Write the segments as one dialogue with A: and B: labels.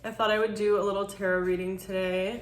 A: I thought I would do a little tarot reading today.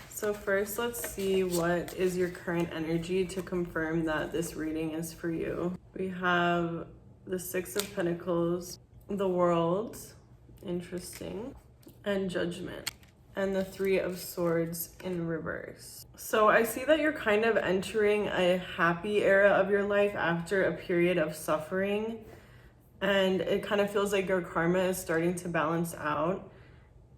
A: So first, let's see what is your current energy to confirm that this reading is for you. We have the Six of Pentacles, the World, interesting, and Judgment, and the Three of Swords in reverse. So I see that you're kind of entering a happy era of your life after a period of suffering, and it kind of feels like your karma is starting to balance out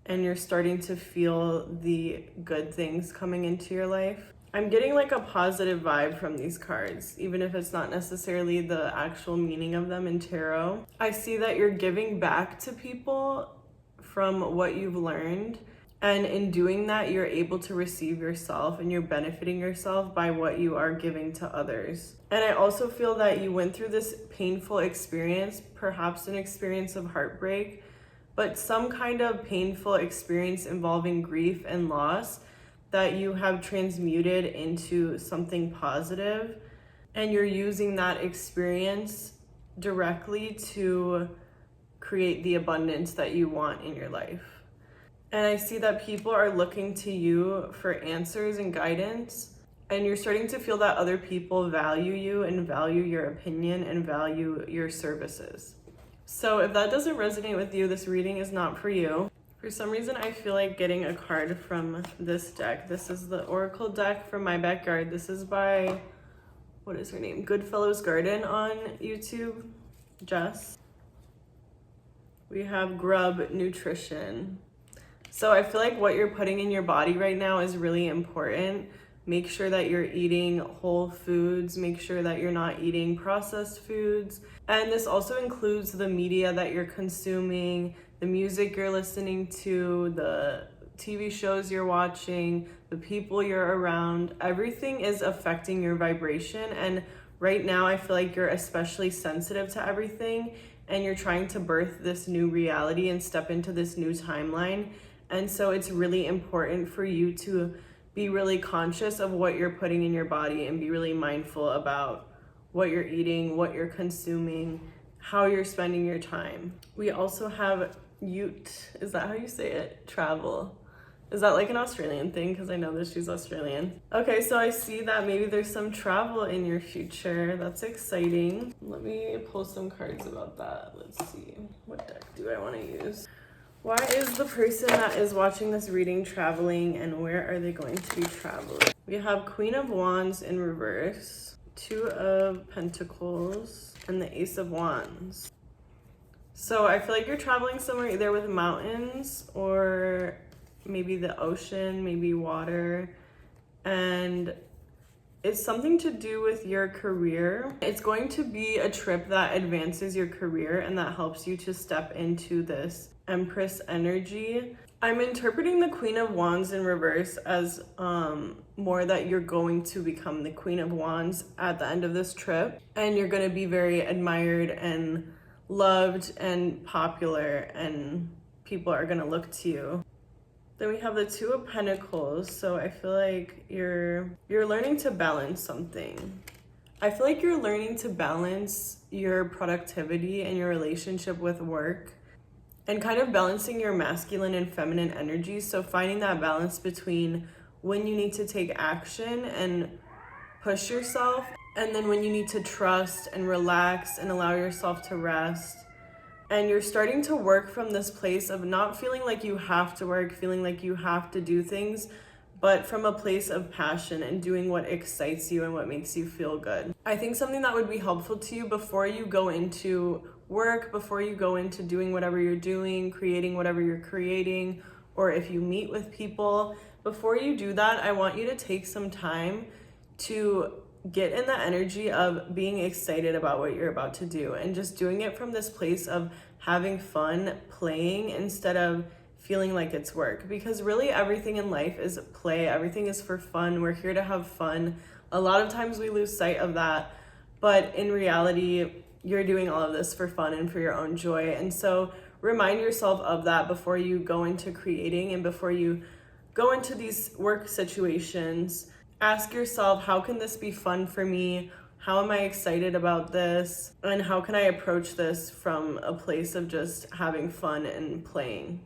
A: and you're starting to feel the good things coming into your life. I'm getting like a positive vibe from these cards, even if it's not necessarily the actual meaning of them in tarot. I see that you're giving back to people from what you've learned. And in doing that, you're able to receive yourself and you're benefiting yourself by what you are giving to others. And I also feel that you went through this painful experience, perhaps an experience of heartbreak, but some kind of painful experience involving grief and loss that you have transmuted into something positive, and you're using that experience directly to create the abundance that you want in your life. And I see that people are looking to you for answers and guidance, and you're starting to feel that other people value you and value your opinion and value your services. So if that doesn't resonate with you, this reading is not for you. For some reason, I feel like getting a card from this deck. This is the Oracle deck from my backyard. This is by, what is her name? Goodfellow's Garden on YouTube, Jess. We have Grub Nutrition. So I feel like what you're putting in your body right now is really important. Make sure that you're eating whole foods. Make sure that you're not eating processed foods. And this also includes the media that you're consuming, the music you're listening to, the TV shows you're watching, the people you're around. Everything is affecting your vibration. And right now I feel like you're especially sensitive to everything, and you're trying to birth this new reality and step into this new timeline. And so it's really important for you to be really conscious of what you're putting in your body and be really mindful about what you're eating, what you're consuming, how you're spending your time. We also have Ute, is that how you say it? Travel. Is that like an Australian thing? Because I know that she's Australian. Okay, so I see that maybe there's some travel in your future. That's exciting. Let me pull some cards about that. Let's see. What deck do I want to use? Why is the person that is watching this reading traveling, and where are they going to be traveling? We have Queen of Wands in reverse, Two of Pentacles, and the Ace of Wands. So I feel like you're traveling somewhere either with mountains or maybe the ocean, maybe water, and it's something to do with your career. It's going to be a trip that advances your career and that helps you to step into this Empress energy. I'm interpreting the Queen of Wands in reverse as more that you're going to become the Queen of Wands at the end of this trip, and you're going to be very admired and loved and popular, and people are going to look to you. Then we have the Two of Pentacles. So I feel like you're learning to balance something. I feel like you're learning to balance your productivity and your relationship with work, and kind of balancing your masculine and feminine energies. So finding that balance between when you need to take action and push yourself, and then when you need to trust and relax and allow yourself to rest. And you're starting to work from this place of not feeling like you have to work, feeling like you have to do things, but from a place of passion and doing what excites you and what makes you feel good. I think something that would be helpful to you before you go into work, before you go into doing whatever you're doing, creating whatever you're creating, or if you meet with people, before you do that, I want you to take some time to get in the energy of being excited about what you're about to do, and just doing it from this place of having fun, playing, instead of feeling like it's work. Because really everything in life is play, everything is for fun. We're here to have fun. A lot of times we lose sight of that, but in reality, you're doing all of this for fun and for your own joy. And so remind yourself of that before you go into creating and before you go into these work situations. Ask yourself, how can this be fun for me? How am I excited about this? And how can I approach this from a place of just having fun and playing?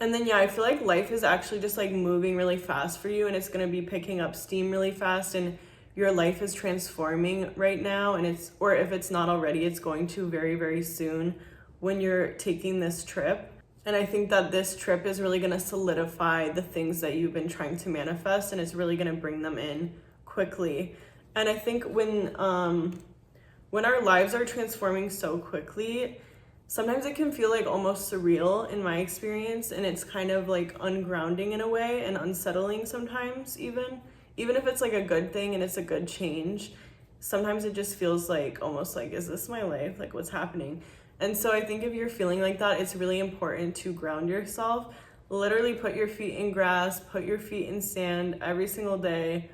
A: And then, yeah, I feel like life is actually just like moving really fast for you, and it's going to be picking up steam really fast, and your life is transforming right now, and or if it's not already, it's going to very, very soon when you're taking this trip. And I think that this trip is really going to solidify the things that you've been trying to manifest, and it's really going to bring them in quickly. And I think when our lives are transforming so quickly, sometimes it can feel like almost surreal in my experience, and it's kind of like ungrounding in a way and unsettling sometimes, even if it's like a good thing and it's a good change. Sometimes it just feels like almost like, is this my life? Like, what's happening? And so I think if you're feeling like that, it's really important to ground yourself. Literally put your feet in grass, put your feet in sand every single day.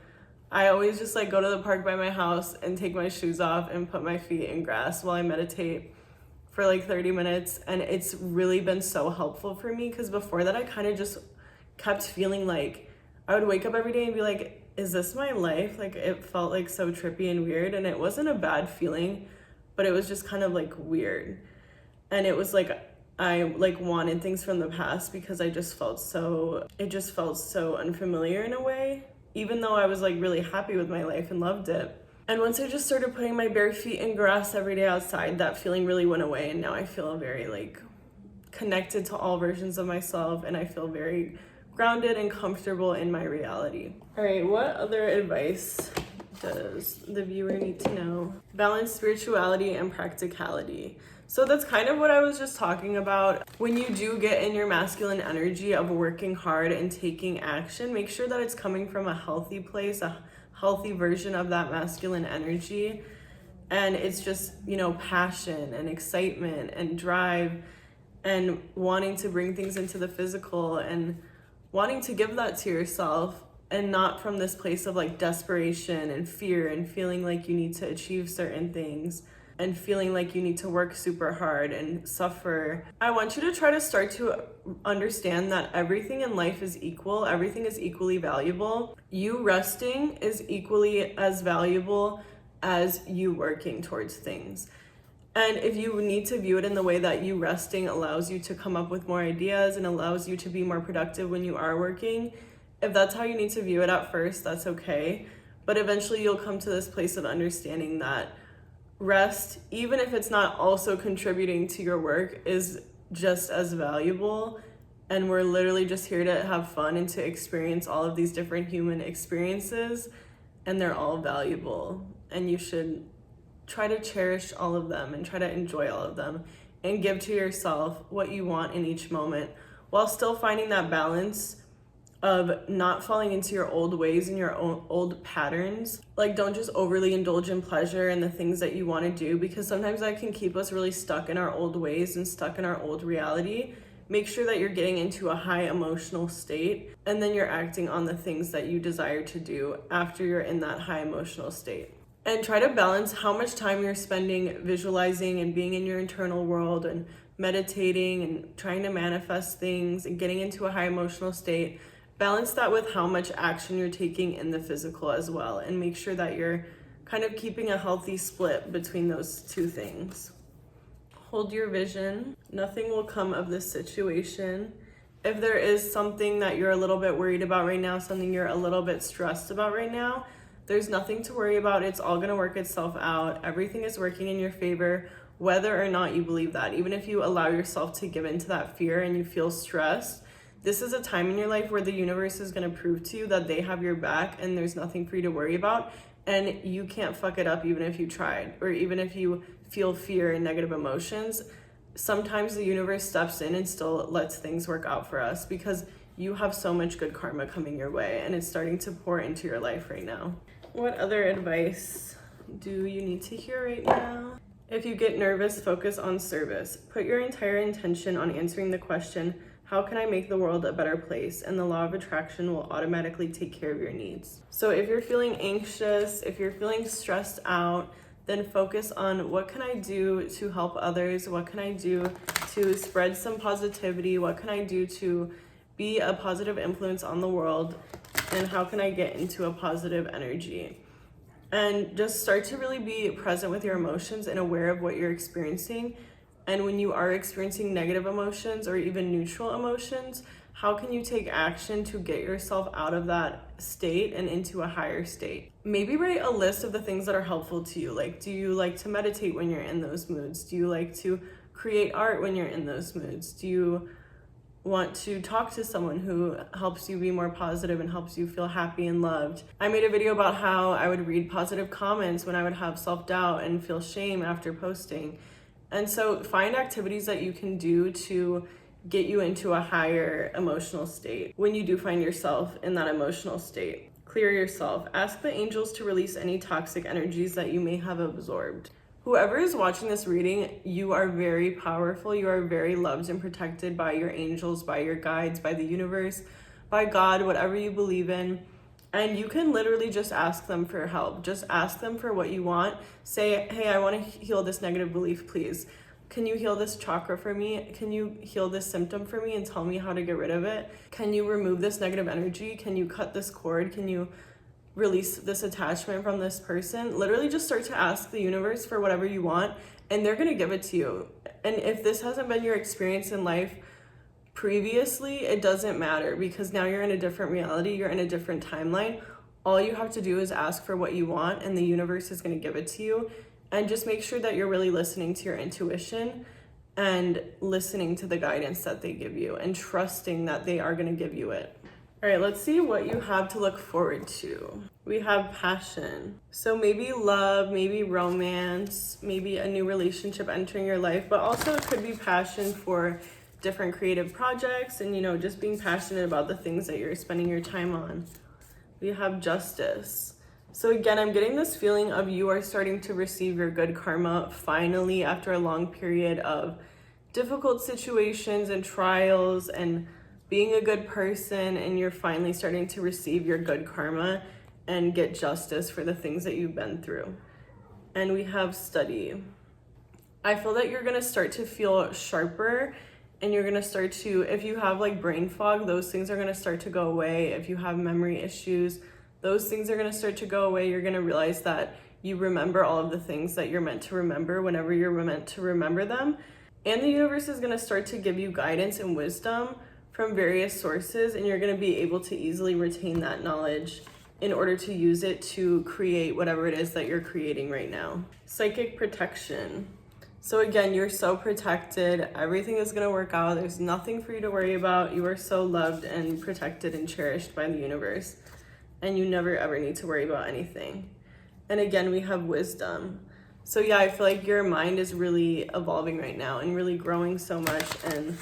A: I always just like go to the park by my house and take my shoes off and put my feet in grass while I meditate for like 30 minutes. And it's really been so helpful for me, because before that I kind of just kept feeling like I would wake up every day and be like, is this my life? Like, it felt like so trippy and weird, and it wasn't a bad feeling, but it was just kind of like weird. And it was like I like wanted things from the past, because it just felt so unfamiliar in a way, even though I was like really happy with my life and loved it. And once I just started putting my bare feet in grass every day outside, that feeling really went away, and now I feel very like connected to all versions of myself, and I feel very grounded and comfortable in my reality. All right, what other advice does the viewer need to know? Balance spirituality and practicality. So that's kind of what I was just talking about. When you do get in your masculine energy of working hard and taking action, make sure that it's coming from a healthy place, a healthy version of that masculine energy. And it's just, you know, passion and excitement and drive and wanting to bring things into the physical and wanting to give that to yourself, and not from this place of like desperation and fear and feeling like you need to achieve certain things and feeling like you need to work super hard and suffer. I want you to try to start to understand that everything in life is equal. Everything is equally valuable. You resting is equally as valuable as you working towards things. And if you need to view it in the way that you resting allows you to come up with more ideas and allows you to be more productive when you are working, if that's how you need to view it at first, that's okay. But eventually you'll come to this place of understanding that rest, even if it's not also contributing to your work, is just as valuable. And we're literally just here to have fun and to experience all of these different human experiences, and they're all valuable. And you should try to cherish all of them and try to enjoy all of them and give to yourself what you want in each moment, while still finding that balance of not falling into your old ways and your own old patterns. Like, don't just overly indulge in pleasure and the things that you want to do, because sometimes that can keep us really stuck in our old ways and stuck in our old reality. Make sure that you're getting into a high emotional state, and then you're acting on the things that you desire to do after you're in that high emotional state. And try to balance how much time you're spending visualizing and being in your internal world and meditating and trying to manifest things and getting into a high emotional state. Balance that with how much action you're taking in the physical as well, and make sure that you're kind of keeping a healthy split between those two things. Hold your vision. Nothing will come of this situation. If there is something that you're a little bit worried about right now, something you're a little bit stressed about right now, there's nothing to worry about. It's all going to work itself out. Everything is working in your favor, whether or not you believe that. Even if you allow yourself to give into that fear and you feel stressed, this is a time in your life where the universe is going to prove to you that they have your back and there's nothing for you to worry about, and you can't fuck it up even if you tried, or even if you feel fear and negative emotions. Sometimes the universe steps in and still lets things work out for us, because you have so much good karma coming your way, and it's starting to pour into your life right now. What other advice do you need to hear right now? If you get nervous, focus on service. Put your entire intention on answering the question, how can I make the world a better place? And the law of attraction will automatically take care of your needs. So if you're feeling anxious, if you're feeling stressed out, then focus on, what can I do to help others? What can I do to spread some positivity? What can I do to be a positive influence on the world? And how can I get into a positive energy? And just start to really be present with your emotions and aware of what you're experiencing. And when you are experiencing negative emotions or even neutral emotions, how can you take action to get yourself out of that state and into a higher state? Maybe write a list of the things that are helpful to you. Like, do you like to meditate when you're in those moods? Do you like to create art when you're in those moods? Do you want to talk to someone who helps you be more positive and helps you feel happy and loved? I made a video about how I would read positive comments when I would have self-doubt and feel shame after posting. And so find activities that you can do to get you into a higher emotional state. When you do find yourself in that emotional state, clear yourself. Ask the angels to release any toxic energies that you may have absorbed. Whoever is watching this reading, you are very powerful. You are very loved and protected by your angels, by your guides, by the universe, by God, whatever you believe in. And you can literally just ask them for help. Just ask them for what you want. Say, hey, I want to heal this negative belief, please. Can you heal this chakra for me? Can you heal this symptom for me and tell me how to get rid of it? Can you remove this negative energy? Can you cut this cord? Can you release this attachment from this person? Literally just start to ask the universe for whatever you want, and they're gonna give it to you. And if this hasn't been your experience in life previously, it doesn't matter, because now you're in a different reality, you're in a different timeline. All you have to do is ask for what you want, and the universe is gonna give it to you. And just make sure that you're really listening to your intuition and listening to the guidance that they give you and trusting that they are going to give you it. All right, let's see what you have to look forward to. We have passion. So maybe love, maybe romance, maybe a new relationship entering your life, but also it could be passion for different creative projects and, just being passionate about the things that you're spending your time on. We have justice. So again, I'm getting this feeling of you are starting to receive your good karma finally after a long period of difficult situations and trials and being a good person, and you're finally starting to receive your good karma and get justice for the things that you've been through. And we have study. I feel that you're gonna start to feel sharper, and you're gonna start to, if you have like brain fog, those things are gonna start to go away. If you have memory issues, those things are going to start to go away. You're going to realize that you remember all of the things that you're meant to remember whenever you're meant to remember them. And the universe is going to start to give you guidance and wisdom from various sources, and you're going to be able to easily retain that knowledge in order to use it to create whatever it is that you're creating right now. Psychic protection. So again, you're so protected. Everything is going to work out. There's nothing for you to worry about. You are so loved and protected and cherished by the universe. And you never ever need to worry about anything. And again, we have wisdom. So yeah, I feel like your mind is really evolving right now and really growing so much, and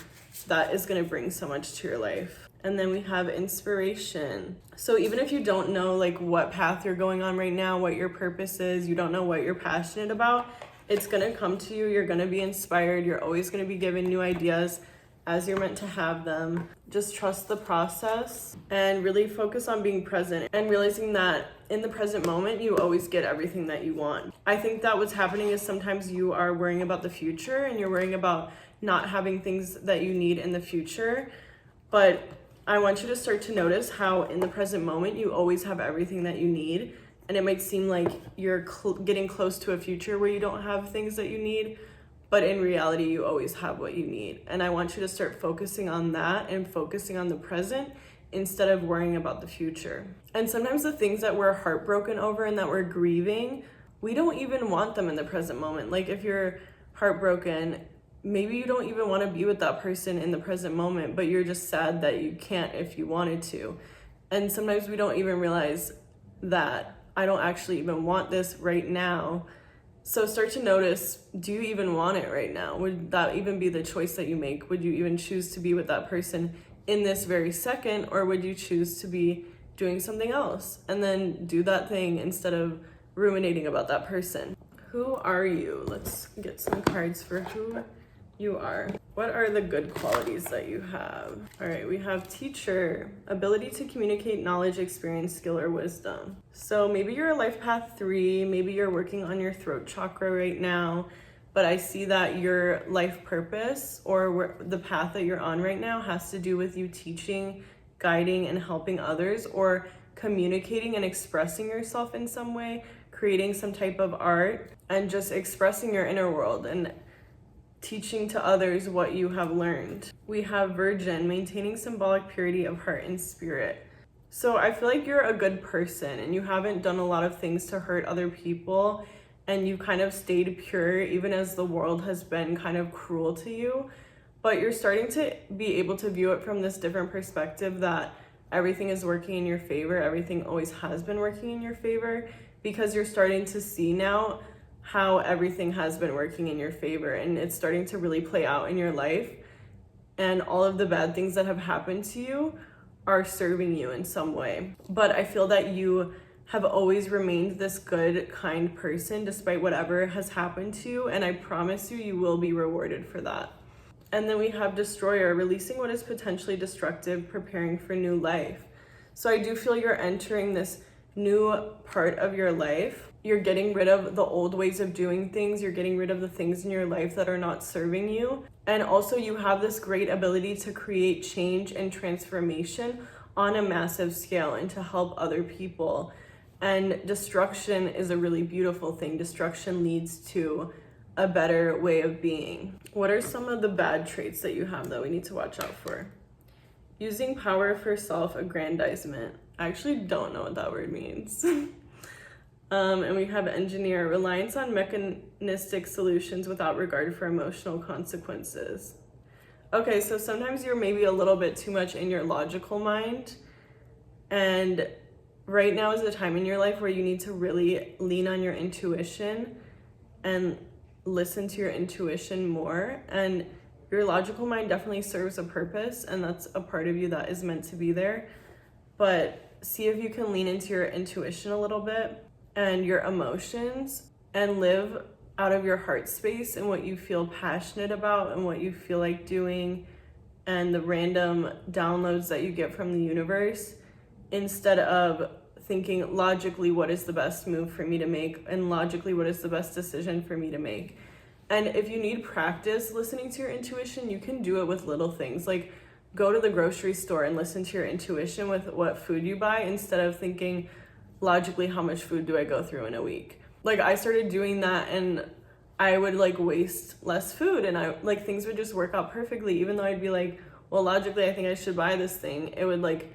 A: that is gonna bring so much to your life. And then we have inspiration. So even if you don't know like what path you're going on right now, what your purpose is, you don't know what you're passionate about, it's gonna come to you. You're gonna be inspired. You're always gonna be given new ideas as you're meant to have them. Just trust the process and really focus on being present and realizing that in the present moment, you always get everything that you want. I think that what's happening is sometimes you are worrying about the future and you're worrying about not having things that you need in the future. But I want you to start to notice how in the present moment, you always have everything that you need. And it might seem like you're getting close to a future where you don't have things that you need, but in reality, you always have what you need. And I want you to start focusing on that and focusing on the present instead of worrying about the future. And sometimes the things that we're heartbroken over and that we're grieving, we don't even want them in the present moment. Like if you're heartbroken, maybe you don't even want to be with that person in the present moment, but you're just sad that you can't if you wanted to. And sometimes we don't even realize that I don't actually even want this right now. So start to notice, do you even want it right now? Would that even be the choice that you make? Would you even choose to be with that person in this very second, or would you choose to be doing something else? And then do that thing instead of ruminating about that person. Who are you? Let's get some cards for who you are. What are the good qualities that you have? All right, we have teacher, ability to communicate knowledge, experience, skill, or wisdom. So maybe you're a life path 3, maybe you're working on your throat chakra right now, but I see that your life purpose or the path that you're on right now has to do with you teaching, guiding, and helping others, or communicating and expressing yourself in some way, creating some type of art, and just expressing your inner world. And teaching to others what you have learned. We have Virgin, maintaining symbolic purity of heart and spirit. So I feel like you're a good person and you haven't done a lot of things to hurt other people, and you kind of stayed pure even as the world has been kind of cruel to you. But you're starting to be able to view it from this different perspective, that everything is working in your favor. Everything always has been working in your favor, because you're starting to see now how everything has been working in your favor, and it's starting to really play out in your life. And all of the bad things that have happened to you are serving you in some way. But I feel that you have always remained this good, kind person despite whatever has happened to you, and I promise you, you will be rewarded for that. And then we have Destroyer, releasing what is potentially destructive, preparing for new life. So I do feel you're entering this new part of your life. You're getting rid of the old ways of doing things. You're getting rid of the things in your life that are not serving you. And also you have this great ability to create change and transformation on a massive scale and to help other people. And destruction is a really beautiful thing. Destruction leads to a better way of being. What are some of the bad traits that you have that we need to watch out for? Using power for self-aggrandizement. I actually don't know what that word means. And we have Engineer, reliance on mechanistic solutions without regard for emotional consequences. Okay, so sometimes you're maybe a little bit too much in your logical mind, and right now is the time in your life where you need to really lean on your intuition and listen to your intuition more. And your logical mind definitely serves a purpose, and that's a part of you that is meant to be there. But see if you can lean into your intuition a little bit and your emotions, and live out of your heart space and what you feel passionate about and what you feel like doing, and the random downloads that you get from the universe, instead of thinking logically what is the best move for me to make and logically what is the best decision for me to make. And if you need practice listening to your intuition, you can do it with little things, like go to the grocery store and listen to your intuition with what food you buy, instead of thinking logically how much food do I go through in a week. Like I started doing that, and I would like waste less food, and I like things would just work out perfectly. Even though I'd be like, well, logically I think I should buy this thing, it would like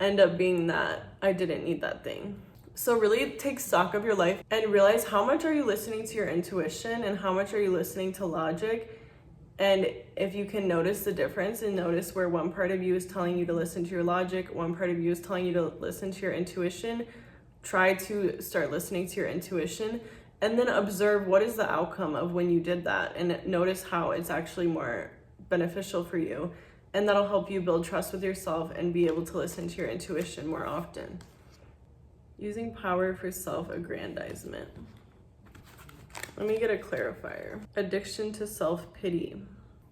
A: end up being that I didn't need that thing. So really take stock of your life and realize how much are you listening to your intuition and how much are you listening to logic. And if you can notice the difference and notice where one part of you is telling you to listen to your logic, one part of you is telling you to listen to your intuition, try to start listening to your intuition, and then observe what is the outcome of when you did that, and notice how it's actually more beneficial for you. And that'll help you build trust with yourself and be able to listen to your intuition more often. Using power for self-aggrandizement. Let me get a clarifier. Addiction to self-pity.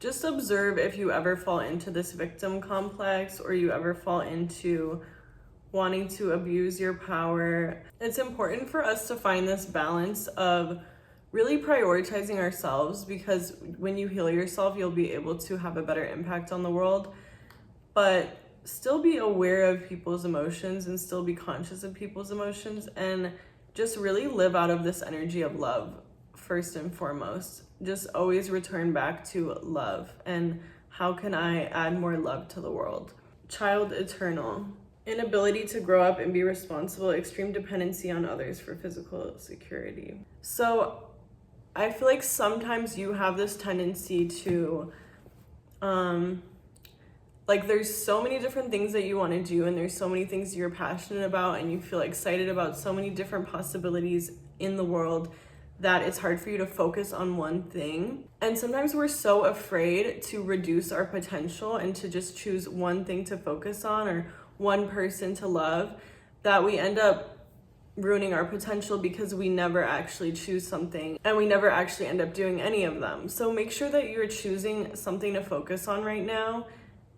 A: Just observe if you ever fall into this victim complex, or you ever fall into wanting to abuse your power. It's important for us to find this balance of really prioritizing ourselves, because when you heal yourself, you'll be able to have a better impact on the world, but still be aware of people's emotions and still be conscious of people's emotions, and just really live out of this energy of love first and foremost. Just always return back to love and how can I add more love to the world. Child eternal. Inability to grow up and be responsible, extreme dependency on others for physical security. So I feel like sometimes you have this tendency to, like there's so many different things that you want to do, and there's so many things you're passionate about, and you feel excited about so many different possibilities in the world that it's hard for you to focus on one thing. And sometimes we're so afraid to reduce our potential and to just choose one thing to focus on or one person to love, that we end up ruining our potential because we never actually choose something and we never actually end up doing any of them. So make sure that you're choosing something to focus on right now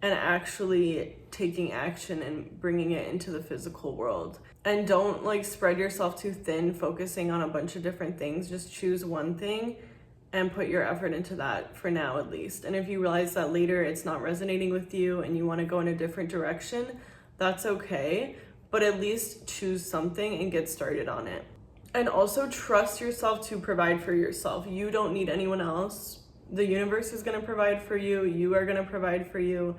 A: and actually taking action and bringing it into the physical world. And don't like spread yourself too thin focusing on a bunch of different things. Just choose one thing and put your effort into that for now at least. And if you realize that later it's not resonating with you and you want to go in a different direction, that's okay, but at least choose something and get started on it. And also trust yourself to provide for yourself. You don't need anyone else The universe is going to provide for you. You are going to provide for you.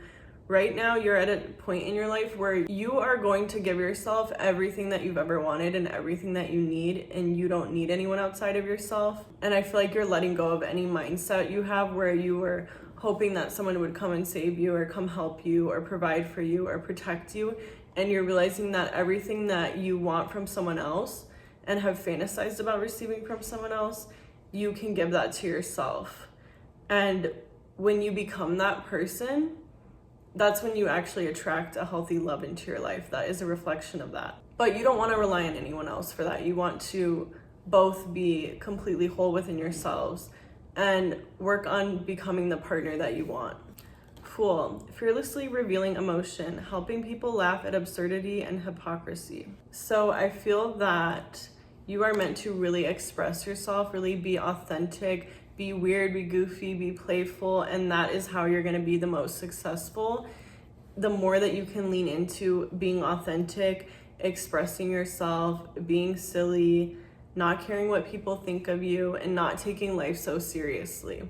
A: Right now, you're at a point in your life where you are going to give yourself everything that you've ever wanted and everything that you need, and you don't need anyone outside of yourself. And I feel like you're letting go of any mindset you have where you were hoping that someone would come and save you or come help you or provide for you or protect you. And you're realizing that everything that you want from someone else and have fantasized about receiving from someone else, you can give that to yourself. And when you become that person, that's when you actually attract a healthy love into your life that is a reflection of that. But you don't want to rely on anyone else for that. You want to both be completely whole within yourselves and work on becoming the partner that you want. Fool, fearlessly revealing emotion, helping people laugh at absurdity and hypocrisy. So I feel that you are meant to really express yourself, really be authentic, be weird, be goofy, be playful, and that is how you're going to be the most successful. The more that you can lean into being authentic, expressing yourself, being silly, not caring what people think of you, and not taking life so seriously.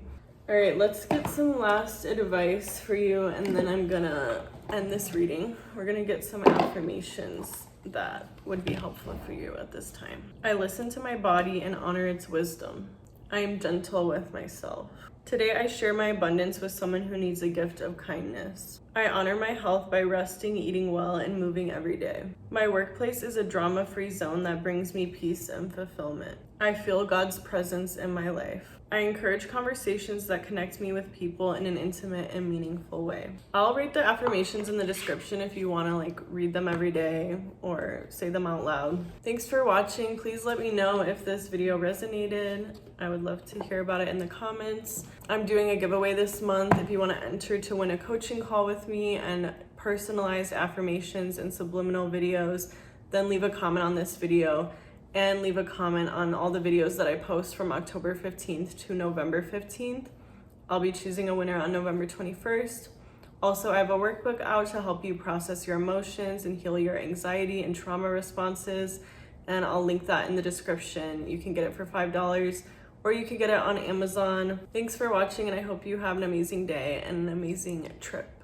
A: All right, let's get some last advice for you, and then I'm gonna end this reading. We're gonna get some affirmations that would be helpful for you at this time. I listen to my body and honor its wisdom. I am gentle with myself. Today I share my abundance with someone who needs a gift of kindness. I honor my health by resting, eating well, and moving every day. My workplace is a drama-free zone that brings me peace and fulfillment. I feel God's presence in my life. I encourage conversations that connect me with people in an intimate and meaningful way. I'll rate the affirmations in the description if you want to read them every day or say them out loud. Thanks for watching. Please let me know if this video resonated. I would love to hear about it in the comments. I'm doing a giveaway this month if you want to enter to win a coaching call with me and personalized affirmations and subliminal videos. Then leave a comment on this video and leave a comment on all the videos that I post from October 15th to November 15th. I'll be choosing a winner on November 21st. Also, I have a workbook out to help you process your emotions and heal your anxiety and trauma responses, and I'll link that in the description. You can get it for $5 or you can get it on Amazon. Thanks for watching, and I hope you have an amazing day and an amazing trip.